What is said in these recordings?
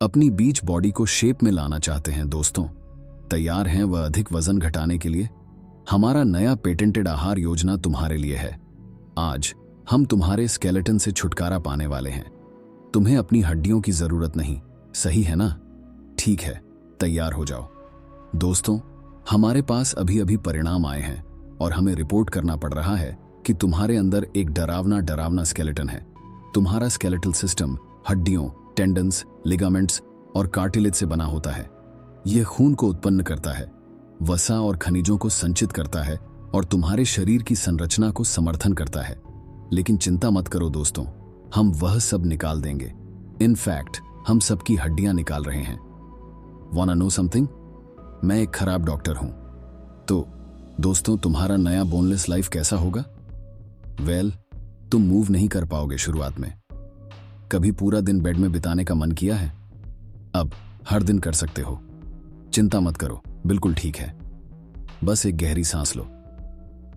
अपनी बीच बॉडी को शेप में लाना चाहते हैं दोस्तों? तैयार हैं वह अधिक वजन घटाने के लिए? हमारा नया पेटेंटेड आहार योजना तुम्हारे लिए है। आज हम तुम्हारे स्केलेटन से छुटकारा पाने वाले हैं। तुम्हें अपनी हड्डियों की जरूरत नहीं, सही है ना? ठीक है, तैयार हो जाओ। दोस्तों, हमारे पास अभी अभी परिणाम आए हैं और हमें रिपोर्ट करना पड़ रहा है कि तुम्हारे अंदर एक डरावना स्केलेटन है। तुम्हारा स्केलेटल सिस्टम हड्डियों, टेंडन्स, लिगामेंट्स और कार्टिलेज से बना होता है। यह खून को उत्पन्न करता है, वसा और खनिजों को संचित करता है और तुम्हारे शरीर की संरचना को समर्थन करता है। लेकिन चिंता मत करो दोस्तों, हम वह सब निकाल देंगे। इनफैक्ट हम सबकी हड्डियां निकाल रहे हैं। वांना नो समथिंग? मैं एक खराब डॉक्टर हूं। तो दोस्तों, तुम्हारा नया बोनलेस लाइफ कैसा होगा? वेल, तुम मूव नहीं कर पाओगे शुरुआत में। कभी पूरा दिन बेड में बिताने का मन किया है? अब हर दिन कर सकते हो। चिंता मत करो, बिल्कुल ठीक है। बस एक गहरी सांस लो,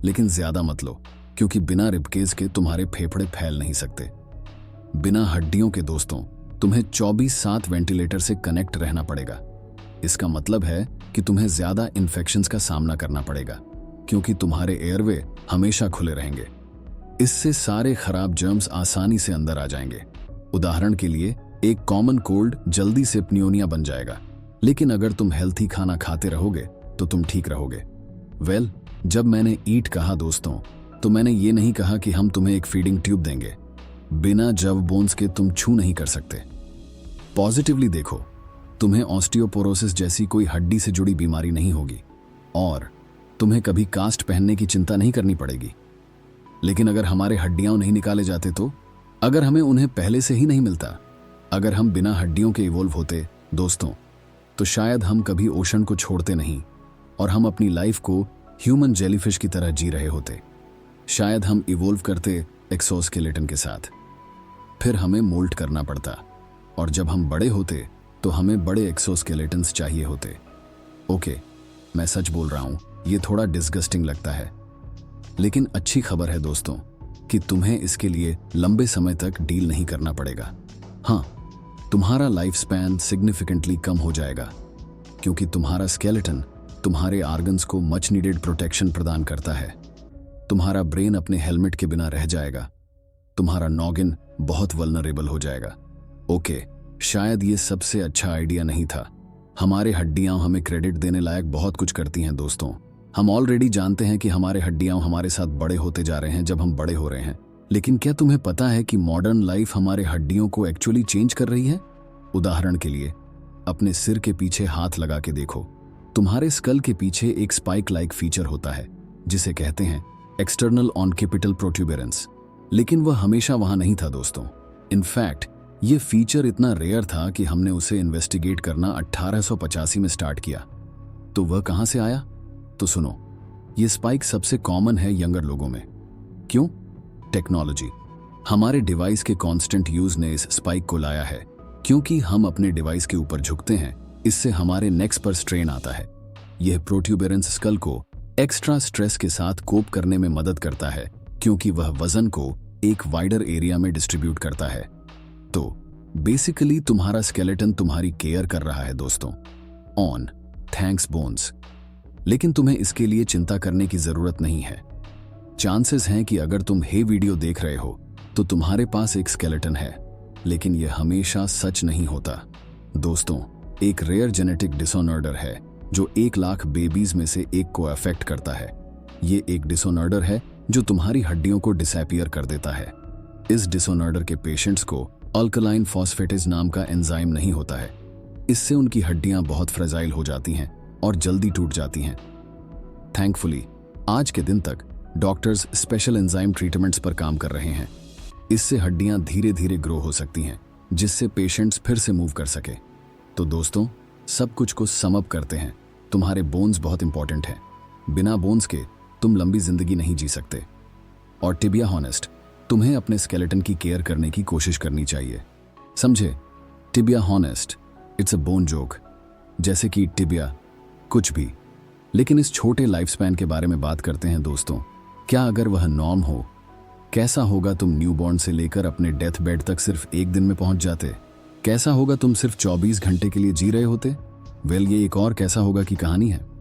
लेकिन ज्यादा मत लो, क्योंकि बिना रिबकेज के तुम्हारे फेफड़े फैल नहीं सकते। बिना हड्डियों के दोस्तों, तुम्हें 24/7 वेंटिलेटर से कनेक्ट रहना पड़ेगा। इसका मतलब है कि तुम्हें ज्यादा इन्फेक्शंस का सामना करना पड़ेगा, क्योंकि तुम्हारे एयरवे हमेशा खुले रहेंगे। इससे सारे खराब जर्म्स आसानी से अंदर आ जाएंगे। उदाहरण के लिए, एक कॉमन कोल्ड जल्दी से प्नियोनिया बन जाएगा। लेकिन अगर तुम हेल्थी खाना खाते रहोगे तो तुम ठीक रहोगे। वेल, जब मैंने ईट कहा दोस्तों, तो मैंने ये नहीं कहा कि हम तुम्हें एक फीडिंग ट्यूब देंगे। बिना जव बोन्स के तुम छू नहीं कर सकते। पॉजिटिवली देखो, तुम्हें ऑस्टियोपोरोसिस जैसी कोई हड्डी से जुड़ी बीमारी नहीं होगी और तुम्हें कभी कास्ट पहनने की चिंता नहीं करनी पड़ेगी। लेकिन अगर हमारे हड्डियां नहीं निकाले जाते तो? अगर हमें उन्हें पहले से ही नहीं मिलता, अगर हम बिना हड्डियों के इवोल्व होते दोस्तों, तो शायद हम कभी ओशन को छोड़ते नहीं और हम अपनी लाइफ को ह्यूमन जेलीफिश की तरह जी रहे होते। शायद हम इवोल्व करते एक्सोस्केलेटन के साथ, फिर हमें मोल्ट करना पड़ता, और जब हम बड़े होते तो हमें बड़े एक्सोस्केलेटन्स चाहिए होते। ओके, मैं सच बोल रहा हूं, ये थोड़ा डिस्गस्टिंग लगता है, लेकिन अच्छी खबर है दोस्तों कि तुम्हें इसके लिए लंबे समय तक डील नहीं करना पड़ेगा। हाँ, तुम्हारा लाइफ स्पैन सिग्निफिकेंटली कम हो जाएगा, क्योंकि तुम्हारा स्केलेटन तुम्हारे ऑर्गन्स को मच नीडेड प्रोटेक्शन प्रदान करता है। तुम्हारा ब्रेन अपने हेलमेट के बिना रह जाएगा। तुम्हारा नॉगिन बहुत वल्नरेबल हो जाएगा। ओके, शायद ये सबसे अच्छा आइडिया नहीं था। हमारे हड्डियां हमें क्रेडिट देने लायक बहुत कुछ करती हैं दोस्तों। हम ऑलरेडी जानते हैं कि हमारे हड्डियां हमारे साथ बड़े होते जा रहे हैं जब हम बड़े हो रहे हैं। लेकिन क्या तुम्हें पता है कि मॉडर्न लाइफ हमारे हड्डियों को एक्चुअली चेंज कर रही है? उदाहरण के लिए, अपने सिर के पीछे हाथ लगा के देखो। तुम्हारे स्कल के पीछे एक स्पाइक लाइक फीचर होता है जिसे कहते हैं एक्सटर्नल ऑनकेपिटल प्रोट्यूबरेंस। लेकिन वह हमेशा वहां नहीं था दोस्तों। इनफैक्ट ये फीचर इतना रेयर था कि हमने उसे इन्वेस्टिगेट करना 1885 में स्टार्ट किया। तो वह कहां से आया? तो सुनो, ये स्पाइक सबसे कॉमन है यंगर लोगों में। क्यों? टेक्नोलॉजी। हमारे डिवाइस के कांस्टेंट यूज ने इस स्पाइक को लाया है, क्योंकि हम अपने डिवाइस के ऊपर झुकते हैं। इससे हमारे नेक्स पर स्ट्रेन आता है। यह प्रोट्यूबरेंस स्कल को एक्स्ट्रा स्ट्रेस के साथ कोप करने में मदद करता है, क्योंकि वह वजन को एक वाइडर एरिया में डिस्ट्रीब्यूट करता है। तो बेसिकली तुम्हारा स्केलेटन तुम्हारी केयर कर रहा है दोस्तों। On thanks bones. लेकिन तुम्हें इसके लिए चिंता करने की जरूरत नहीं है। चांसेस हैं कि अगर तुम हे वीडियो देख रहे हो तो तुम्हारे पास एक स्केलेटन है, लेकिन यह हमेशा सच नहीं होता दोस्तों। एक रेयर जेनेटिक डिसऑर्डर है जो 1 लाख बेबीज में से एक को अफेक्ट करता है। ये एक डिसऑर्डर है जो तुम्हारी हड्डियों को डिसअपीयर कर देता है। इस डिसऑर्डर के पेशेंट्स को अल्कलाइन फॉस्फेटेज नाम का एंजाइम नहीं होता है। इससे उनकी हड्डियां बहुत फ्रेजाइल हो जाती हैं और जल्दी टूट जाती हैं। थैंकफुली आज के दिन तक डॉक्टर्स स्पेशल एंजाइम ट्रीटमेंट्स पर काम कर रहे हैं। इससे हड्डियां धीरे धीरे ग्रो हो सकती हैं, जिससे पेशेंट्स फिर से मूव कर सके। तो दोस्तों, सब कुछ को सम अप करते हैं। तुम्हारे बोन्स बहुत इंपॉर्टेंट हैं। बिना बोन्स के तुम लंबी जिंदगी नहीं जी सकते। और टिबिया हॉनेस्ट, तुम्हें अपने स्केलेटन की केयर करने की कोशिश करनी चाहिए, समझे? Tibia honest, it's a bone joke. जैसे कि टिबिया कुछ भी। लेकिन इस छोटे लाइफ स्पैन के बारे में बात करते हैं दोस्तों। क्या अगर वह नॉर्म हो? कैसा होगा तुम न्यूबॉर्न से लेकर अपने डेथ बेड तक सिर्फ 1 दिन में पहुंच जाते? कैसा होगा तुम सिर्फ 24 घंटे के लिए जी रहे होते? वेल, ये एक और कैसा होगा की कहानी है।